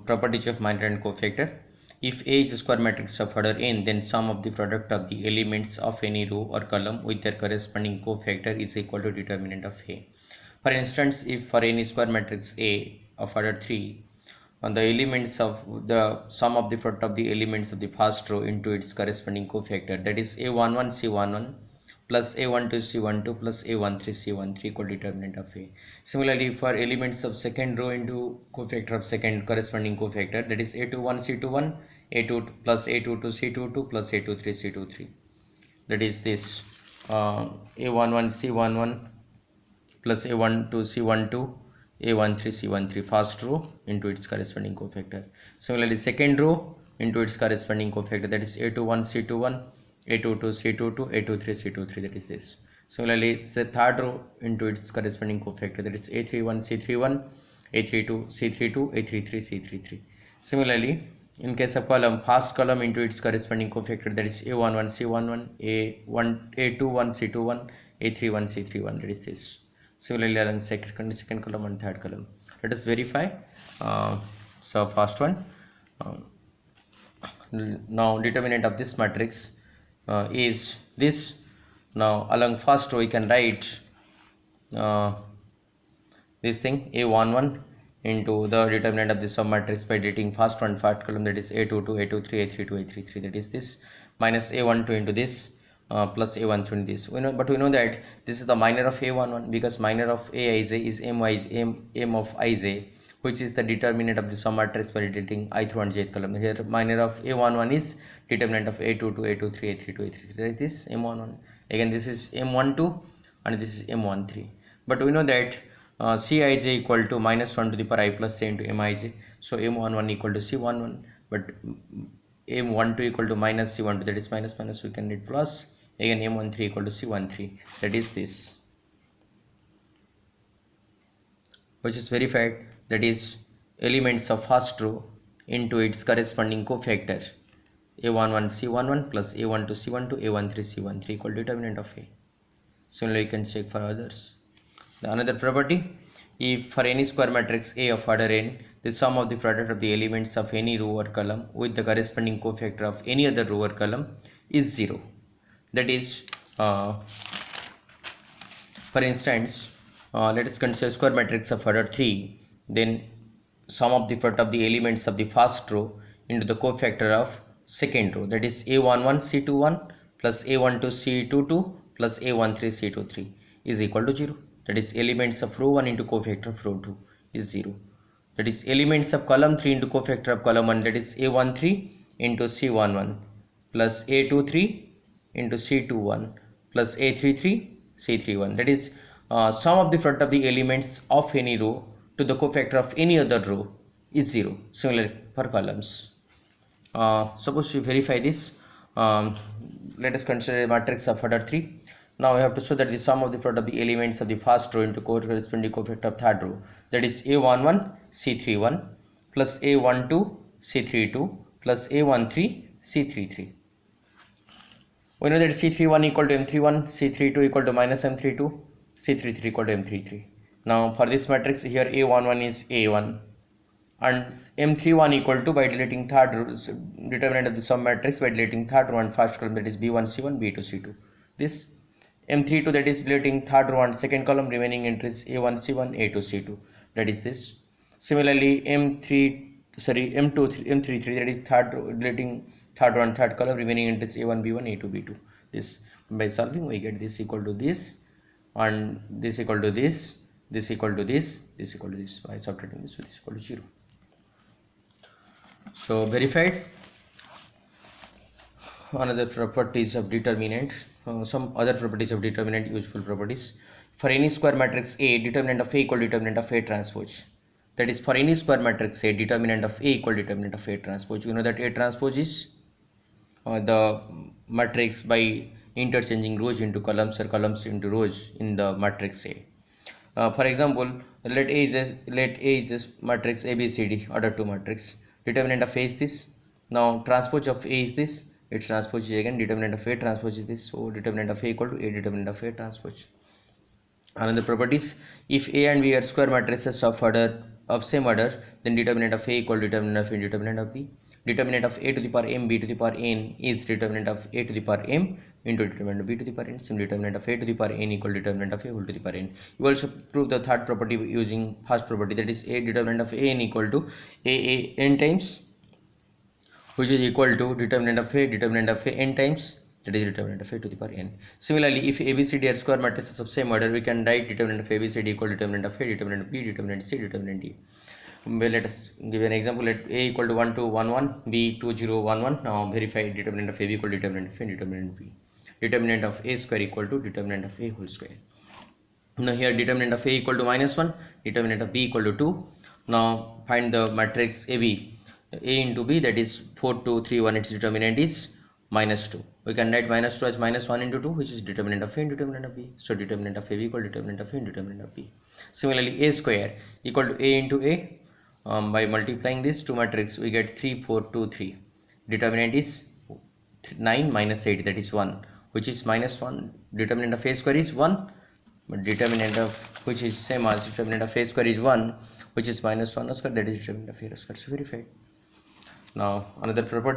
Properties of minor and cofactor. If A is a square matrix of order n, then sum of the product of the elements of any row or column with their corresponding cofactor is equal to determinant of A. For instance, if for any square matrix A of order 3, the elements of the sum of the product of the elements of the first row into its corresponding cofactor, that is A11 C11 plus A12 C12 plus A13 C13 equal determinant of A. Similarly, for elements of second row into cofactor of second corresponding cofactor, that is A21 C21 A2 plus A22 C22 plus A23 C23, that is this A11 C11 plus A12 C12 A13 C13 first row into its corresponding cofactor. Similarly, second row into its corresponding cofactor, that is A21 C21 A22 C22 A23 C23, that is this. Similarly, the third row into its corresponding cofactor, that is A31 C31 A32 C32 A33 C33. Similarly, in case of column, first column into its corresponding cofactor, that is A11 C11 A21 C21 A31 C31, that is this. Similarly, along second column and third column. Let us verify. So first one, now determinant of this matrix is this. Now along first row we can write this thing A11 into the determinant of this submatrix by dating first one first column, that is A22 A23 A32 A33, that is this, minus A12 into this plus A13 into this. We know that this is the minor of A11 because minor of Aij is m of ij, which is the determinant of the submatrix by dating I through and jth column. Here minor of A11 is determinant of A22 A23 A32 A33, that is this M11. Again this is M12 and this is M13, but we know that Cij equal to minus 1 to the power I plus j into Mij, so M11 equal to C11, but M12 equal to minus C12, that is minus minus we can write plus, again M13 equal to C13, that is this, which is verified, that is elements of first row into its corresponding cofactor A11 C11 plus A12 C12 A13 C13 equal determinant of A. Similarly, you can check for others. The another property, if for any square matrix A of order n, the sum of the product of the elements of any row or column with the corresponding cofactor of any other row or column is 0. That is, for instance, let us consider square matrix of order 3, then sum of the product of the elements of the first row into the cofactor of second row, that is A11 C21 plus A12 C22 plus A13 C23 is equal to 0. That is elements of row 1 into cofactor of row 2 is 0. That is elements of column 3 into cofactor of column 1, that is A13 into C11 plus A23 into C21 plus A33 C31, that is sum of the product of the elements of any row to the cofactor of any other row is 0. Similarly for columns. Suppose we verify this, let us consider a matrix of order 3. Now we have to show that the sum of the product of the elements of the first row into corresponding cofactor of third row, that is A11 C31 plus A12 C32 plus A13 C33. We know that C31 equal to M31, C32 equal to minus M32, C33 equal to M33. Now for this matrix here A11 is A1 and M31 equal to, by deleting third row, determinant of the submatrix by deleting third row and first column, that is B1 C1 B2 C2. This M32, that is deleting third row and second column, remaining entries A1 C1 A2 C2, that is this. Similarly M33, that is third row, deleting third row and third column, remaining entries A1 B1 A2 B2. This, by solving we get this equal to this and this equal to this, this equal to this, this equal to this. By subtracting this, so this equal to 0. So verified. Another properties of determinant, some other properties of determinant, useful properties. For any square matrix A, determinant of A equal determinant of A transpose. That is, for any square matrix A, determinant of A equal determinant of A transpose. You know that A transpose is the matrix by interchanging rows into columns or columns into rows in the matrix A. For example, let A is this matrix ABCD, order 2 matrix. Determinant of A is this. Now transpose of A is this. Its transpose is again determinant of A transpose is this. So determinant of A equal to A determinant of A transpose. Another properties, if A and B are square matrices of order of same order, then determinant of A equal to determinant of A, determinant of B. Determinant of A to the power m b to the power n is determinant of A to the power m into determinant of B to the power n. Similarly, determinant of A to the power n equal to determinant of A whole to the power n. You also prove the third property using first property, that is A determinant of A n equal to A n times, which is equal to determinant of A n times, that is determinant of A to the power n. Similarly, if ABCD are square matrices of same order, we can write determinant of ABCD equal to determinant of A, determinant of B, determinant of C, determinant D. Well, let us give an example. Let A equal to 1 2 1 1, B 2 0 1 1. Now verify determinant of AB equal to determinant of A, determinant of B. Determinant of A square equal to determinant of A whole square. Now here determinant of A equal to -1, determinant of B equal to 2. Now find the matrix AB. A into B, that is 4 2 3 1. Its determinant is -2. We can write -2 as -1 into 2, which is determinant of A and determinant of B. So determinant of AB equal to determinant of A and determinant of B. Similarly, A square equal to A into A. By multiplying these two matrix, we get 3 4 2 3. Determinant is 9 minus 8, that is 1, which is -1. Determinant of A square is 1, but determinant of which is same as determinant of A square is 1, which is -1 square, that is determinant of A square. So verified. Now another property.